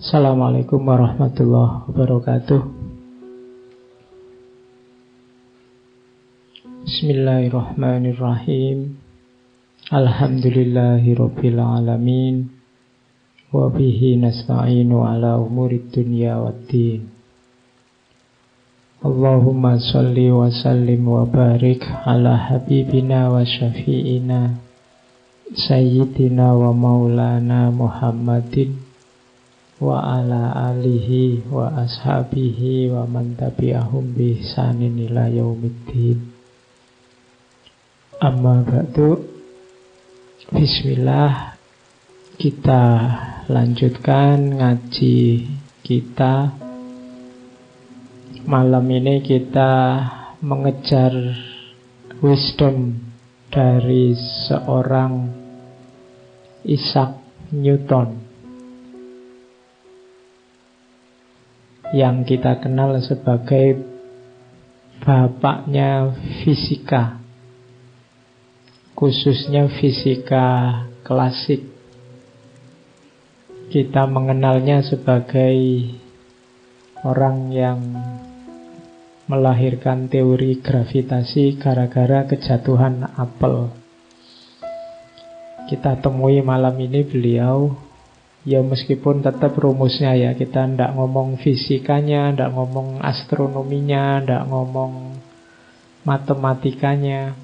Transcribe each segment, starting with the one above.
Assalamualaikum warahmatullahi wabarakatuh. Bismillahirrahmanirrahim. Alhamdulillahirabbil alamin. Wa bihi nasta'inu ala umurid dunya waddin. Allahumma shalli wa sallim wa barik ala habibina wa syafi'ina Sayyidina wa maulana Muhammadin wa ala alihi wa ashabihi wa man tabi'ahum bi ihsanin ila yaumiddin. Amma ba'du. Bismillah. Kita lanjutkan ngaji kita. Malam ini kita mengejar wisdom dari seorang Isaac Newton yang kita kenal sebagai bapaknya fisika, khususnya fisika klasik. Kita mengenalnya sebagai orang yang melahirkan teori gravitasi gara-gara kejatuhan apel. Kita temui malam ini beliau, ya meskipun tetap rumusnya ya, kita tidak ngomong fisikanya, tidak ngomong astronominya, tidak ngomong matematikanya.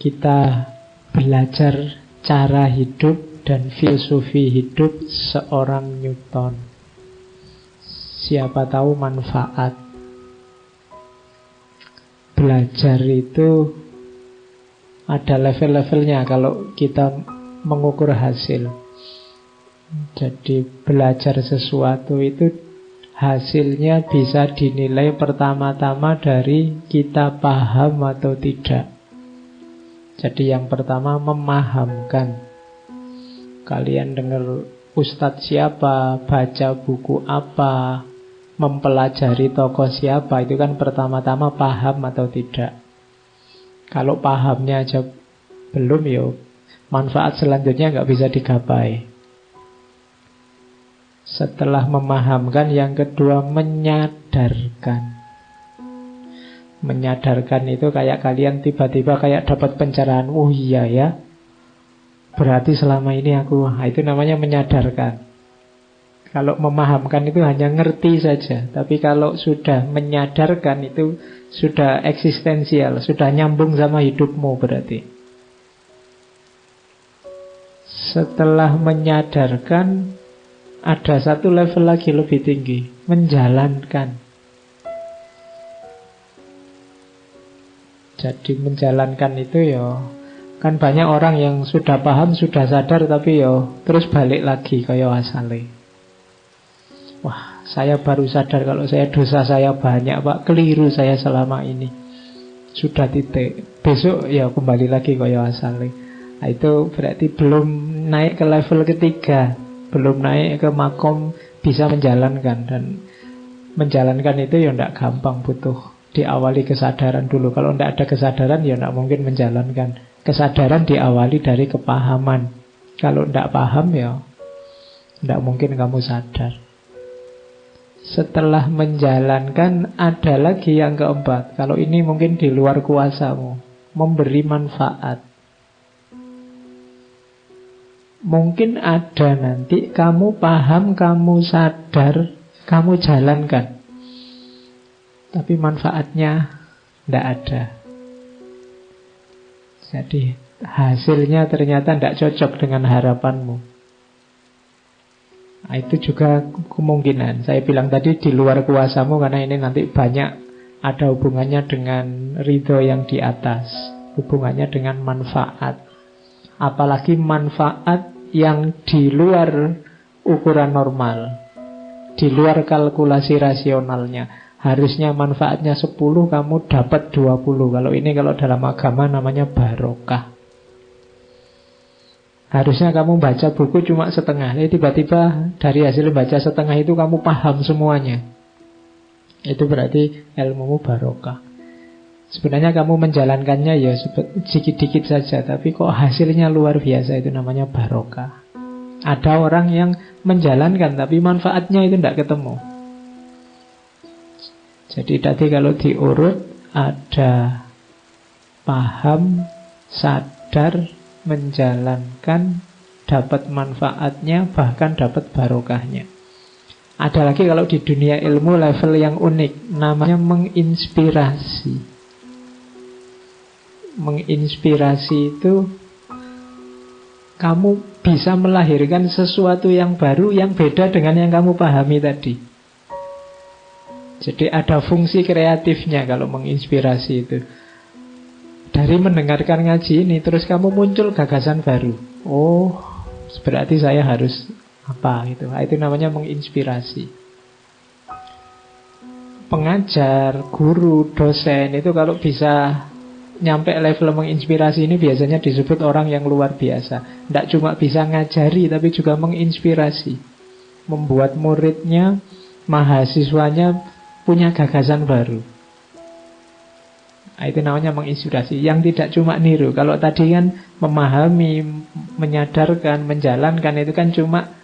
Kita belajar cara hidup dan filosofi hidup seorang Newton. Siapa tahu manfaat. Belajar itu ada level-levelnya kalau kita mengukur hasil. Jadi belajar sesuatu itu hasilnya bisa dinilai pertama-tama dari kita paham atau tidak. Jadi yang pertama memahamkan. Kalian dengar ustadz siapa, baca buku apa, mempelajari tokoh siapa, itu kan pertama-tama paham atau tidak. Kalau pahamnya aja belum, ya manfaat selanjutnya nggak bisa digapai. Setelah memahamkan, yang kedua menyadarkan. Menyadarkan itu kayak kalian tiba-tiba kayak dapat pencerahan. Oh iya ya, berarti selama ini aku, itu namanya menyadarkan. Kalau memahamkan itu hanya ngerti saja. Tapi kalau sudah menyadarkan itu sudah eksistensial, sudah nyambung sama hidupmu berarti. Setelah menyadarkan, ada satu level lagi lebih tinggi, menjalankan. Jadi menjalankan itu ya, kan banyak orang yang sudah paham, sudah sadar, tapi ya terus balik lagi kayak asale. Wah, saya baru sadar kalau saya dosa saya banyak, Pak. Keliru saya selama ini. Sudah titik. Besok ya kembali lagi kayak asale. Nah, itu berarti belum naik ke level ketiga, belum naik ke makom bisa menjalankan. Dan menjalankan itu ya tidak gampang, butuh diawali kesadaran dulu. Kalau tidak ada kesadaran ya tidak mungkin menjalankan. Kesadaran diawali dari kepahaman. Kalau tidak paham ya tidak mungkin kamu sadar. Setelah menjalankan ada lagi yang keempat. Kalau ini mungkin di luar kuasamu, memberi manfaat. Mungkin ada nanti kamu paham, kamu sadar, kamu jalankan, tapi manfaatnya tidak ada. Jadi hasilnya ternyata tidak cocok dengan harapanmu. Nah, itu juga kemungkinan. Saya bilang tadi di luar kuasamu, karena ini nanti banyak ada hubungannya dengan ridho yang di atas, hubungannya dengan manfaat. Apalagi manfaat yang di luar ukuran normal, di luar kalkulasi rasionalnya. Harusnya manfaatnya 10, kamu dapat 20. Kalau ini, kalau dalam agama namanya barokah. Harusnya kamu baca buku cuma setengah, tiba-tiba dari hasil baca setengah itu kamu paham semuanya. Itu berarti ilmumu barokah. Sebenarnya kamu menjalankannya ya sedikit-dikit saja, tapi kok hasilnya luar biasa, itu namanya barokah. Ada orang yang menjalankan tapi manfaatnya itu tidak ketemu. Jadi tadi kalau diurut ada paham, sadar, menjalankan, dapat manfaatnya, bahkan dapat barokahnya. Ada lagi kalau di dunia ilmu level yang unik, namanya menginspirasi. Menginspirasi itu kamu bisa melahirkan sesuatu yang baru yang beda dengan yang kamu pahami tadi. Jadi ada fungsi kreatifnya kalau menginspirasi itu. Dari mendengarkan ngaji ini terus kamu muncul gagasan baru. Oh, berarti saya harus apa gitu. Itu namanya menginspirasi. Pengajar, guru, dosen itu kalau bisa nyampe level menginspirasi ini biasanya disebut orang yang luar biasa. Tidak cuma bisa ngajari tapi juga menginspirasi. Membuat muridnya, mahasiswanya punya gagasan baru. Itu namanya menginspirasi. Yang tidak cuma niru. Kalau tadi kan memahami, menyadarkan, menjalankan, itu kan cuma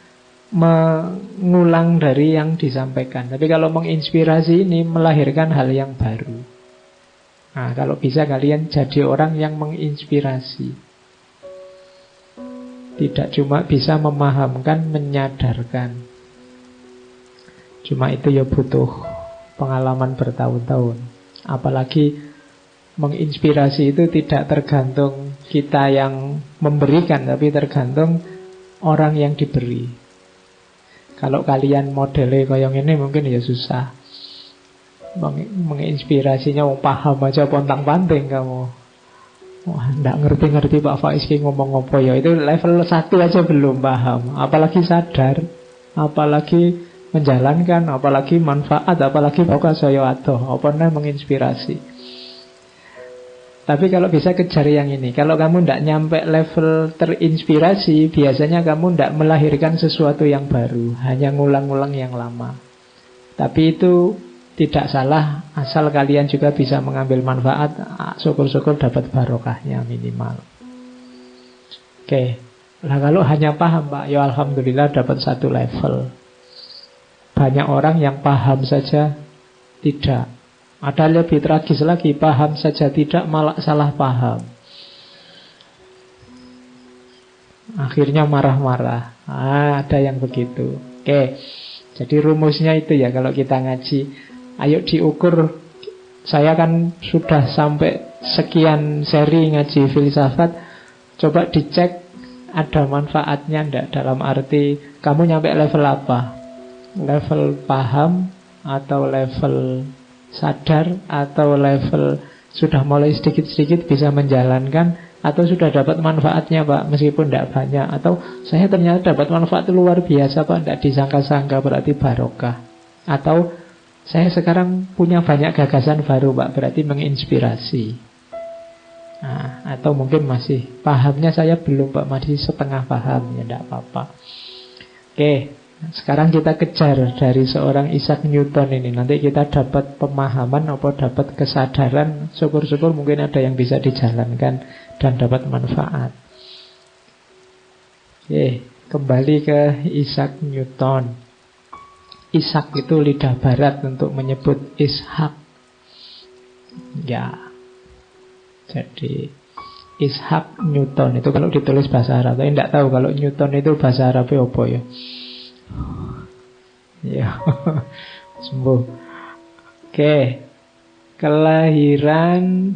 mengulang dari yang disampaikan. Tapi kalau menginspirasi ini melahirkan hal yang baru. Nah, kalau bisa kalian jadi orang yang menginspirasi. Tidak cuma bisa memahamkan, menyadarkan. Cuma itu ya butuh pengalaman bertahun-tahun. Apalagi menginspirasi itu tidak tergantung kita yang memberikan, tapi tergantung orang yang diberi. Kalau kalian modelnya kayak ini mungkin ya susah. Menginspirasinya mau paham aja pontang-panting kamu. Wah, nggak ngerti-ngerti Pak Faiz ngomong apa ya. Itu level 1 aja belum paham. Apalagi sadar, apalagi menjalankan, apalagi manfaat, apalagi pokok saya ado, apa namanya menginspirasi. Tapi kalau bisa kejar yang ini. Kalau kamu tidak nyampe level terinspirasi, biasanya kamu tidak melahirkan sesuatu yang baru, hanya ngulang-ngulang yang lama. Tapi itu tidak salah, asal kalian juga bisa mengambil manfaat. Syukur-syukur dapat barokahnya minimal. Oke. Nah kalau hanya paham Pak, ya alhamdulillah dapat 1 level. Banyak orang yang paham saja tidak. Ada lebih tragis lagi, paham saja tidak, malah salah paham. Akhirnya marah-marah. Ada yang begitu. Oke. Jadi rumusnya itu ya kalau kita ngaji. Ayo diukur. Saya kan sudah sampai sekian seri ngaji filsafat. Coba dicek ada manfaatnya enggak. Dalam arti kamu nyampe level apa? Level paham atau level sadar atau level sudah mulai sedikit-sedikit bisa menjalankan atau sudah dapat manfaatnya Pak meskipun tidak banyak, atau saya ternyata dapat manfaat luar biasa Pak, tidak disangka-sangka, berarti barokah. Atau saya sekarang punya banyak gagasan baru Pak, berarti menginspirasi. Nah, atau mungkin masih pahamnya saya belum Pak, masih setengah paham, ya tidak apa-apa. Oke, sekarang kita kejar dari seorang Isaac Newton ini. Nanti kita dapat pemahaman atau dapat kesadaran. Syukur-syukur mungkin ada yang bisa dijalankan dan dapat manfaat. Oke, kembali ke Isaac Newton. Ishak itu lidah barat untuk menyebut Ishak. Ya. Jadi Isaac Newton itu kalau ditulis bahasa Arab. Tapi tidak tahu kalau Newton itu bahasa Arabnya apa ya. Ya. Sembuh. Oke. Kelahiran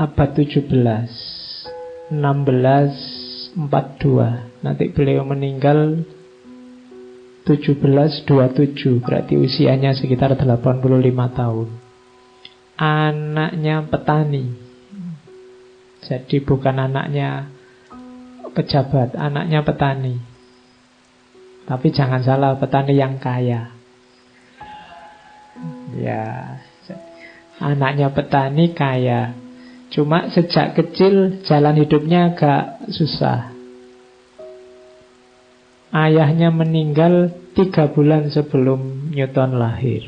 abad 17 1642. Nanti beliau meninggal 1727, berarti usianya sekitar 85 tahun. Anaknya petani. Jadi bukan anaknya pejabat, anaknya petani. Tapi jangan salah, petani yang kaya. Ya, anaknya petani kaya. Cuma sejak kecil jalan hidupnya agak susah. Ayahnya meninggal 3 bulan sebelum Newton lahir.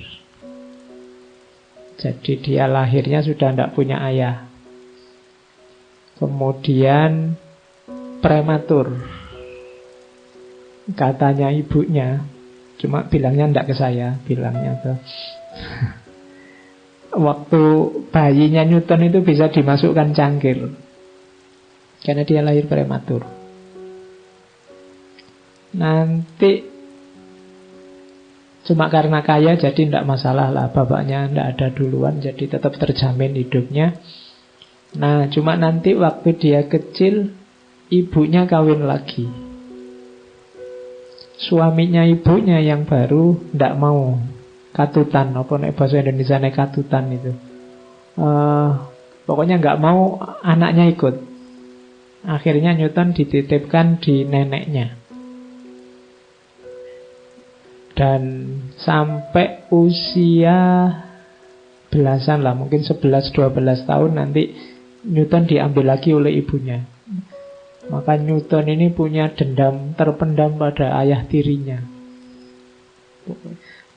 Jadi dia lahirnya sudah tidak punya ayah. Kemudian prematur. Katanya ibunya, cuma bilangnya enggak ke saya, bilangnya ke waktu bayinya Newton itu bisa dimasukkan cangkir karena dia lahir prematur. Nanti cuma karena kaya jadi tidak masalah lah, bapaknya tidak ada duluan, jadi tetap terjamin hidupnya. Nah cuma nanti waktu dia kecil, ibunya kawin lagi. Suaminya ibunya yang baru tidak mau, katutan, apa nek bahasa Indonesia nek katutan itu. Pokoknya nggak mau anaknya ikut. Akhirnya Newton dititipkan di neneknya. Dan sampai usia belasan lah, mungkin 11-12 tahun nanti Newton diambil lagi oleh ibunya. Maka Newton ini punya dendam terpendam pada ayah tirinya.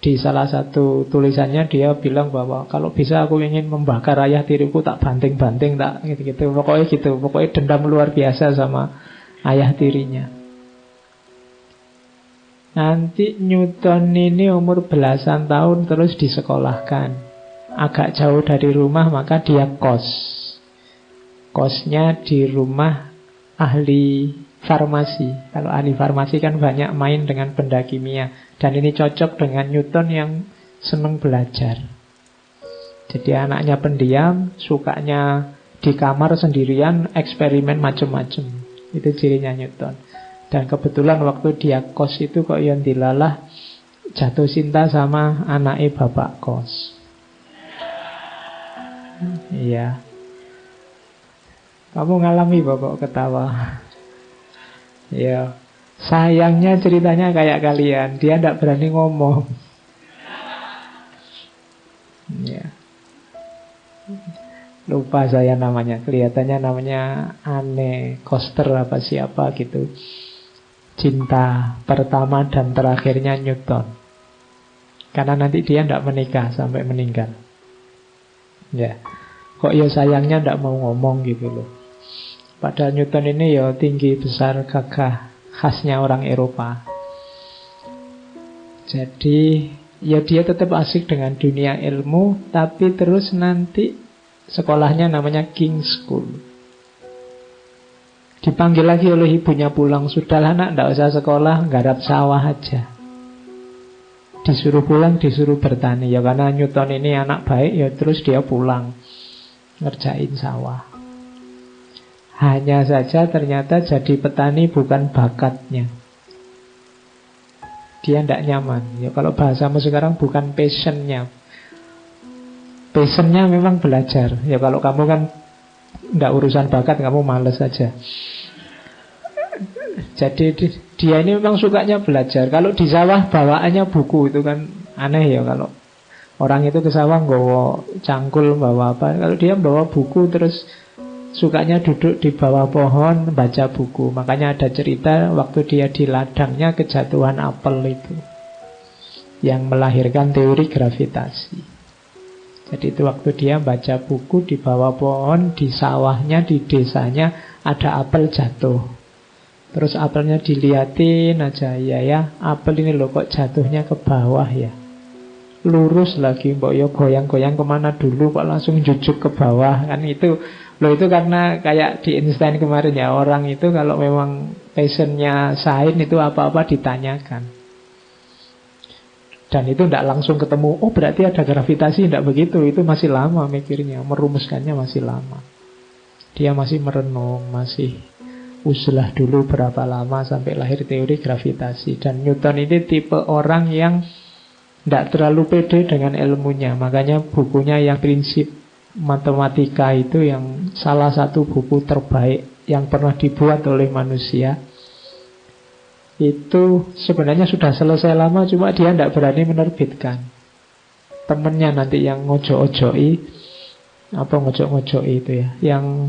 Di salah satu tulisannya dia bilang bahwa kalau bisa aku ingin membakar ayah tiriku, tak banting-banting, tak gitu-gitu. Pokoknya dendam luar biasa sama ayah tirinya. Nanti Newton ini umur belasan tahun terus disekolahkan. Agak jauh dari rumah maka dia kos. Kosnya di rumah ahli farmasi. Kalau ahli farmasi kan banyak main dengan benda kimia. Dan ini cocok dengan Newton yang senang belajar. Jadi anaknya pendiam, sukanya di kamar sendirian, eksperimen macam-macam. Itu cirinya Newton. Dan kebetulan waktu dia kos itu kok yang dilalah jatuh cinta sama anaknya bapak kos. Iya. Kamu ngalami kok ketawa. Iya. Sayangnya ceritanya kayak kalian, dia tidak berani ngomong. Iya. Lupa saya namanya. Kelihatannya namanya Anne Koster apa siapa gitu. Cinta pertama dan terakhirnya Newton. Karena nanti dia tidak menikah sampai meninggal. Ya, kok ya sayangnya tidak mau ngomong gitu loh. Padahal Newton ini ya tinggi, besar, gagah, khasnya orang Eropa. Jadi ya dia tetap asik dengan dunia ilmu, tapi terus nanti sekolahnya namanya King's School. Dipanggil lagi oleh ibunya pulang. Sudahlah nak, tidak usah sekolah, garap sawah aja. Disuruh pulang, disuruh bertani. Ya karena Newton ini anak baik, ya terus dia pulang ngerjain sawah. Hanya saja ternyata jadi petani bukan bakatnya. Dia tidak nyaman. Ya kalau bahasamu sekarang bukan passionnya. Passionnya memang belajar. Ya kalau kamu kan tidak urusan bakat, kamu males aja. Jadi dia ini memang sukanya belajar. Kalau di sawah bawaannya buku, itu kan aneh ya. Kalau orang itu ke sawah bawa cangkul, bawa apa. Kalau dia bawa buku, terus sukanya duduk di bawah pohon baca buku. Makanya ada cerita waktu dia di ladangnya kejatuhan apel itu, yang melahirkan teori gravitasi. Jadi itu waktu dia baca buku di bawah pohon, di sawahnya, di desanya ada apel jatuh. Terus apelnya diliatin aja, ya apel ini loh kok jatuhnya ke bawah ya. Lurus lagi, mbok yo goyang-goyang kemana dulu kok langsung jujuk ke bawah. Kan itu loh, itu karena kayak di Einstein kemarin ya, orang itu kalau memang passionnya sains itu apa-apa ditanyakan. Dan itu tidak langsung ketemu, oh berarti ada gravitasi, tidak begitu. Itu masih lama mikirnya, merumuskannya masih lama. Dia masih merenung, masih uzlah dulu berapa lama sampai lahir teori gravitasi. Dan Newton ini tipe orang yang tidak terlalu pede dengan ilmunya. Makanya bukunya yang prinsip matematika itu yang salah satu buku terbaik yang pernah dibuat oleh manusia. Itu sebenarnya sudah selesai lama, cuma dia tidak berani menerbitkan. Temennya nanti yang ngojo-ojoi, apa ngojo-ngojoi itu ya, yang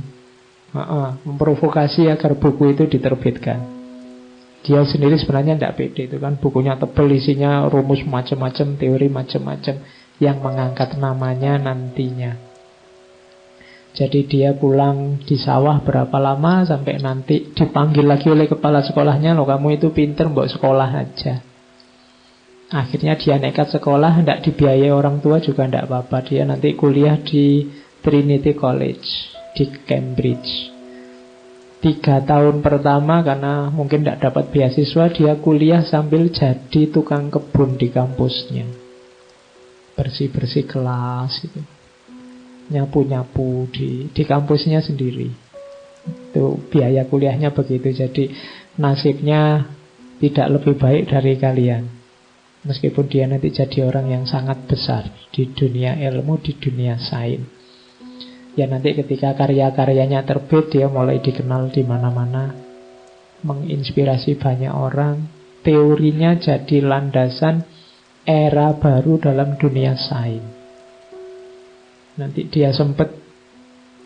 memprovokasi agar buku itu diterbitkan. Dia sendiri sebenarnya tidak pede. Itu kan bukunya tebal, isinya rumus macam-macam, teori macam-macam yang mengangkat namanya nantinya. Jadi dia pulang di sawah berapa lama sampai nanti dipanggil lagi oleh kepala sekolahnya, loh kamu itu pinter, mbok sekolah aja. Akhirnya dia nekat sekolah, tidak dibiayai orang tua juga tidak apa-apa. Dia nanti kuliah di Trinity College di Cambridge. 3 tahun pertama karena mungkin tidak dapat beasiswa, dia kuliah sambil jadi tukang kebun di kampusnya. Bersih-bersih kelas itu, nyapu-nyapu di kampusnya sendiri. Itu biaya kuliahnya begitu. Jadi nasibnya tidak lebih baik dari kalian, meskipun dia nanti jadi orang yang sangat besar di dunia ilmu, di dunia sains. Ya nanti ketika karya-karyanya terbit, dia mulai dikenal di mana-mana, menginspirasi banyak orang. Teorinya jadi landasan era baru dalam dunia sains. Nanti dia sempat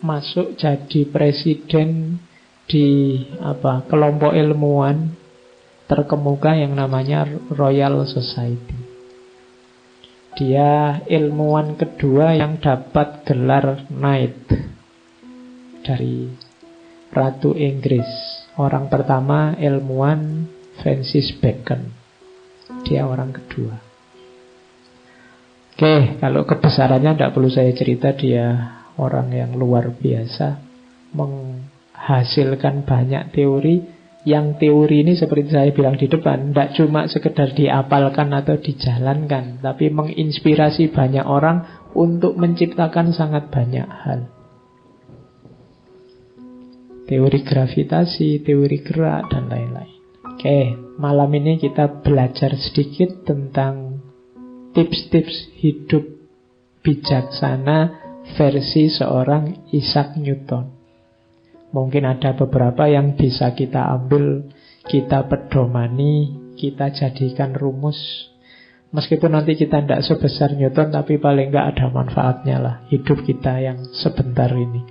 masuk jadi presiden di kelompok ilmuwan terkemuka yang namanya Royal Society. Dia ilmuwan kedua yang dapat gelar Knight dari Ratu Inggris. Orang pertama ilmuwan Francis Bacon. Dia orang kedua. Oke, kalau kebesarannya tidak perlu saya cerita. Dia orang yang luar biasa, menghasilkan banyak teori. Yang teori ini seperti saya bilang di depan, tidak cuma sekedar diapalkan atau dijalankan, tapi menginspirasi banyak orang untuk menciptakan sangat banyak hal. Teori gravitasi, teori gerak, dan lain-lain. Oke, malam ini kita belajar sedikit tentang tips-tips hidup bijaksana versi seorang Isaac Newton. Mungkin ada beberapa yang bisa kita ambil, kita pedomani, kita jadikan rumus. Meskipun nanti kita tidak sebesar Newton, tapi paling nggak ada manfaatnya lah hidup kita yang sebentar ini.